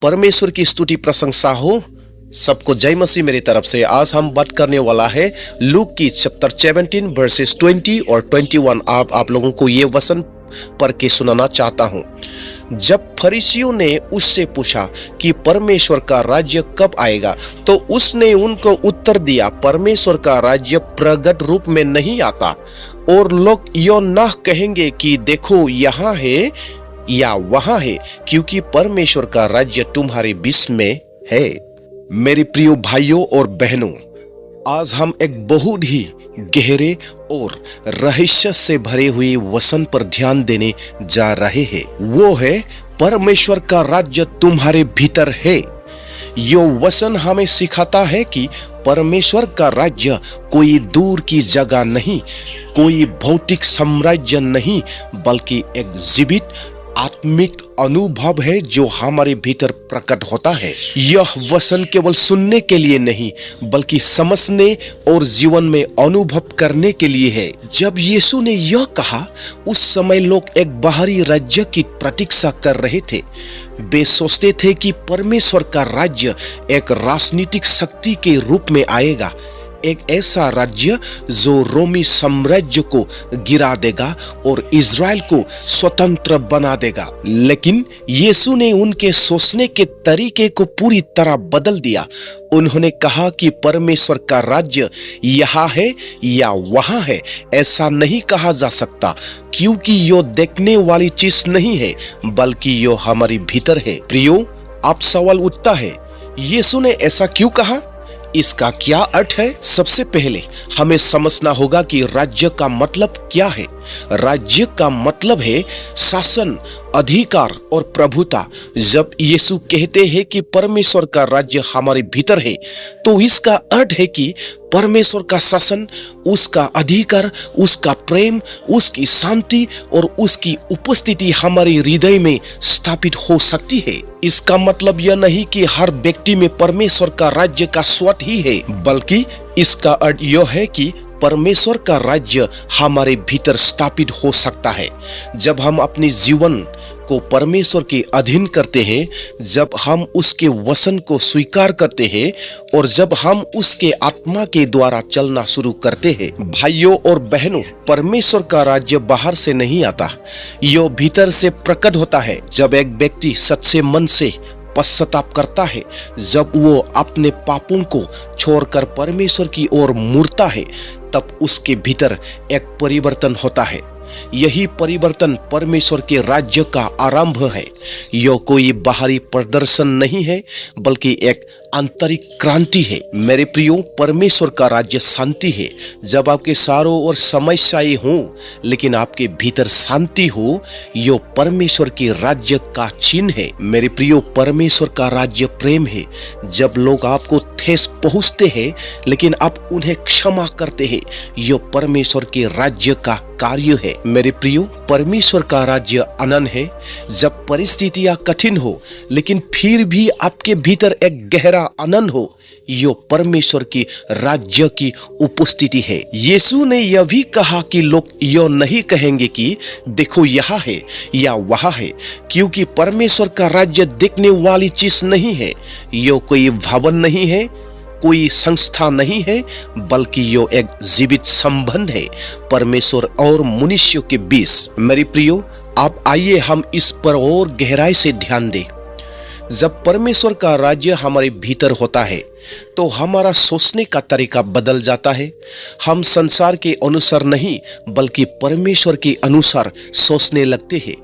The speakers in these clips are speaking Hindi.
परमेश्वर की स्तुति प्रशंसा हो। सबको जय मसीह मेरी तरफ से। आज हम बात करने वाला है लूक की चैप्टर 17 वर्सेस 20 और 21। आप लोगों को ये वचन पढ़ के सुनाना चाहता हूँ। जब फरीसियों ने उससे पूछा कि परमेश्वर का राज्य कब आएगा, तो उसने उनको उत्तर दिया, परमेश्वर का राज्य प्रगट रूप में नहीं आता और लोग यो न कहेंगे कि देखो यहाँ है या वहां है, क्योंकि परमेश्वर का राज्य तुम्हारे बीच में है। मेरे प्रिय भाइयों और बहनों, आज हम एक बहुत ही गहरे और रहस्य से भरे हुए वचन पर ध्यान देने जा रहे हैं। वो है परमेश्वर का राज्य तुम्हारे भीतर है। यो वचन हमें सिखाता है कि परमेश्वर का राज्य कोई दूर की जगह नहीं, कोई भौतिक साम्राज्य नहीं, बल्कि एक जीवित आत्मिक अनुभव है जो हमारे भीतर प्रकट होता है। यह वचन केवल सुनने के लिए नहीं, बल्कि समझने और जीवन में अनुभव करने के लिए है। जब यीशु ने यह कहा, उस समय लोग एक बाहरी राज्य की प्रतीक्षा कर रहे थे। वे सोचते थे कि परमेश्वर का राज्य एक राजनीतिक शक्ति के रूप में आएगा, एक ऐसा राज्य जो रोमी साम्राज्य को गिरा देगा और इज़राइल को स्वतंत्र बना देगा। लेकिन यीशु ने उनके सोचने के तरीके को पूरी तरह बदल दिया। उन्होंने कहा कि परमेश्वर का राज्य यहाँ है या वहाँ है। ऐसा नहीं कहा जा सकता, क्योंकि यो देखने वाली चीज नहीं है, बल्कि यो हमारे भीतर है। प्रियो, आप सवाल उठता है, यीशु ने ऐसा क्यों कहा? इसका क्या अर्थ है? सबसे पहले हमें समझना होगा कि राज्य का मतलब क्या है। राज्य का मतलब है शासन, अधिकार और प्रभुता। जब यीशु कहते हैं कि परमेश्वर का राज्य हमारे भीतर है, तो इसका अर्थ है कि परमेश्वर का शासन, उसका अधिकार, उसका प्रेम, उसकी शांति और उसकी उपस्थिति हमारे हृदय में स्थापित हो सकती है। इसका मतलब यह नहीं कि हर व्यक्ति में परमेश्वर का राज्य का स्वाद ही है, बल्कि इसका अर्थ यह है कि परमेश्वर का राज्य हमारे भीतर स्थापित हो सकता है जब हम अपने जीवन को परमेश्वर के अधीन करते हैं, जब हम उसके वचन को स्वीकार करते हैं और जब हम उसके आत्मा के द्वारा चलना शुरू करते हैं। भाइयों और बहनों, परमेश्वर का राज्य बाहर से नहीं आता, यह भीतर से प्रकट होता है। जब एक व्यक्ति सच्चे मन से पश्चाताप करता है, जब वो अपने पापों को छोड़कर परमेश्वर की ओर मुड़ता है, तब उसके भीतर एक परिवर्तन होता है। यही परिवर्तन परमेश्वर के राज्य का आरंभ है। यह कोई बाहरी प्रदर्शन नहीं है, बल्कि एक आंतरिक क्रांति है। मेरे प्रियो, परमेश्वर का राज्य शांति है। जब आपके चारों ओर समस्याएं हों, लेकिन आपके भीतर शांति हो, यह परमेश्वर के राज्य का चिन्ह है। मेरे प्रियो, परमेश्वर का राज्य प्रेम है। जब लोग आपको ठेस पहुंचते हैं, लेकिन आप उन्हें क्षमा करते हैं, यह परमेश्वर के राज्य का कार्य है। मेरे प्रियो, परमेश्वर का राज्य अनंत है। जब परिस्थितियां कठिन हो, लेकिन फिर भी आपके भीतर एक गहरा आनंद हो, यो परमेश्वर की राज्य की उपस्थिति है। यीशु ने यह भी कहा कि लोग यो नहीं कहेंगे कि देखो यहाँ है या वहाँ है, क्योंकि परमेश्वर का राज्य देखने वाली चीज नहीं है। यो कोई भवन नहीं है, कोई संस्था नहीं है, बल्कि यो एक जीवित संबंध है परमेश्वर और मनुष्य के बीच। मेरे प्रियो, आप आइए हम इस पर और गहराई से ध्यान दें। जब परमेश्वर का राज्य हमारे भीतर होता है, तो हमारा सोचने का तरीका बदल जाता है। हम संसार के अनुसार नहीं, बल्कि परमेश्वर के अनुसार सोचने लगते हैं।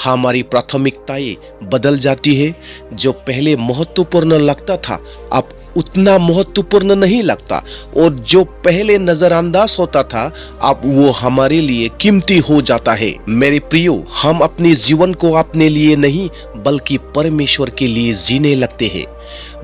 हमारी प्राथमिकताएं बदल जाती है। जो पहले महत्वपूर्ण लगता था, अब उतना महत्वपूर्ण नहीं लगता, और जो पहले नजरअंदाज होता था, अब वो हमारे लिए कीमती हो जाता है। मेरे प्रियो, हम अपने जीवन को अपने लिए नहीं, बल्कि परमेश्वर के लिए जीने लगते हैं।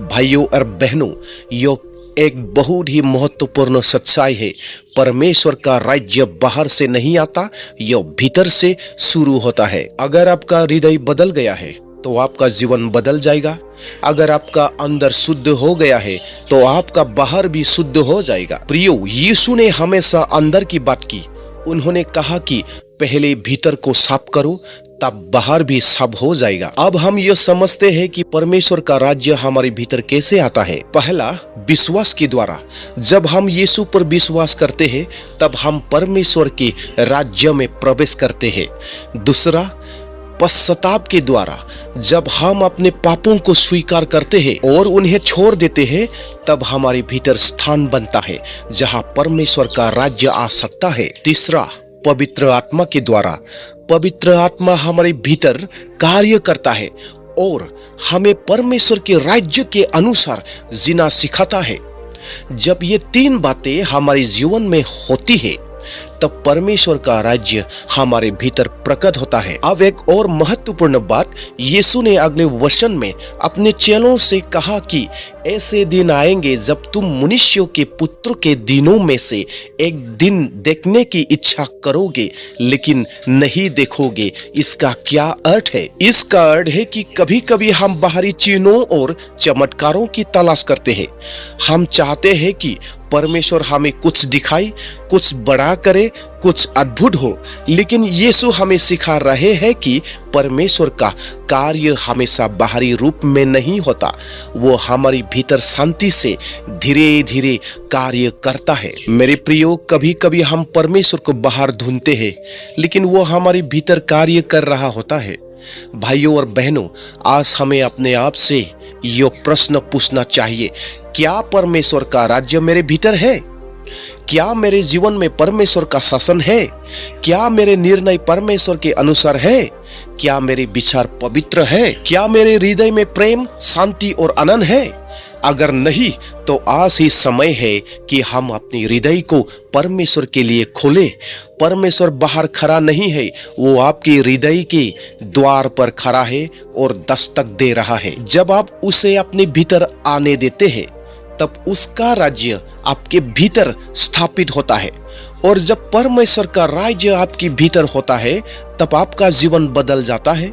भाइयों और बहनों, यो एक बहुत ही महत्वपूर्ण सच्चाई है। परमेश्वर का राज्य बाहर से नहीं आता, यह भीतर से शुरू होता है। अगर आपका हृदय बदल गया है, तो आपका जीवन बदल जाएगा। अगर आपका अंदर शुद्ध हो गया है, तो आपका बाहर भी शुद्ध हो जाएगा। प्रियो, यीशु ने हमेशा अंदर की बात की। उन्होंने कहा कि पहले भीतर को साफ करो, तब बाहर भी सब हो जाएगा। अब हम ये समझते हैं कि परमेश्वर का राज्य हमारे भीतर कैसे आता है। पहला, विश्वास के द्वारा। जब हम यीशु पर विश्वास करते हैं तब हम परमेश्वर के राज्य में प्रवेश करते हैं। दूसरा, पश्चाताप के द्वारा। जब हम अपने पापों को स्वीकार करते हैं और उन्हें छोड़ देते हैं तब हमारे भीतर स्थान बनता है जहां परमेश्वर का राज्य आ सकता है। तीसरा, पवित्र आत्मा के द्वारा। पवित्र आत्मा हमारे भीतर कार्य करता है और हमें परमेश्वर के राज्य के अनुसार जीना सिखाता है। जब ये तीन बातें हमारे जीवन में होती है तब परमेश्वर का राज्य हमारे भीतर प्रकट होता है। अब एक और महत्वपूर्ण बात, यीशु ने अगले वचन में अपने चेलों से कहा कि ऐसे दिन आएंगे जब तुम मनुष्यों के पुत्र के दिनों में से एक दिन देखने की इच्छा करोगे लेकिन नहीं देखोगे। इसका क्या अर्थ है? इसका अर्थ है कि कभी कभी हम बाहरी चिन्हों और चमत्कारों की तलाश करते हैं। हम चाहते हैं कि परमेश्वर हमें कुछ दिखाए, कुछ बड़ा करे, कुछ अद्भुत हो, लेकिन यीशु हमें सिखा रहे हैं कि परमेश्वर का कार्य हमेशा बाहरी रूप में नहीं होता। वो हमारी भीतर शांति से धीरे धीरे कार्य करता है। मेरे प्रियो, कभी कभी हम परमेश्वर को बाहर ढूंढते हैं लेकिन वो हमारे भीतर कार्य कर रहा होता है। भाइयों और बहनों, आज हमें अपने आप से ये प्रश्न पूछना चाहिए, क्या परमेश्वर का राज्य मेरे भीतर है? क्या मेरे जीवन में परमेश्वर का शासन है? क्या मेरे निर्णय परमेश्वर के अनुसार है? क्या मेरे विचार पवित्र है? क्या मेरे हृदय में प्रेम, शांति और आनंद है? अगर नहीं तो आज ही समय है कि हम अपनी हृदय को परमेश्वर के लिए खोलें। परमेश्वर बाहर खड़ा नहीं है, वो आपके हृदय के द्वार पर खड़ा है और दस्तक दे रहा है। जब आप उसे अपने भीतर आने देते हैं तब उसका राज्य आपके भीतर स्थापित होता है, और जब परमेश्वर का राज्य आपके भीतर होता है तब आपका जीवन बदल जाता है।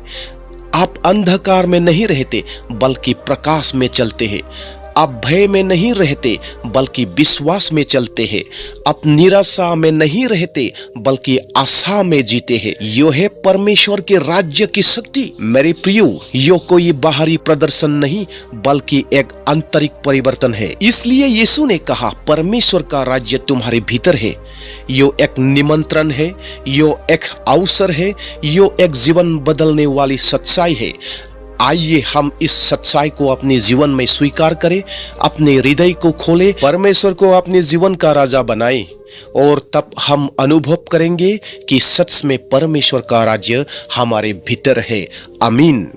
आप अंधकार में नहीं रहते बल्कि प्रकाश में चलते हैं। आप भय में नहीं रहते बल्कि विश्वास में चलते हैं। आप निराशा में नहीं रहते बल्कि आशा में जीते हैं। यो है परमेश्वर के राज्य की शक्ति। मेरे प्रियो, यो कोई बाहरी प्रदर्शन नहीं बल्कि एक आंतरिक परिवर्तन है। इसलिए यीशु ने कहा, परमेश्वर का राज्य तुम्हारे भीतर है। यो एक निमंत्रण है, यो एक अवसर है, यो एक जीवन बदलने वाली सच्चाई है। आइए हम इस सच्चाई को अपने जीवन में स्वीकार करें, अपने हृदय को खोलें, परमेश्वर को अपने जीवन का राजा बनाएं, और तब हम अनुभव करेंगे कि सच में परमेश्वर का राज्य हमारे भीतर है। आमीन।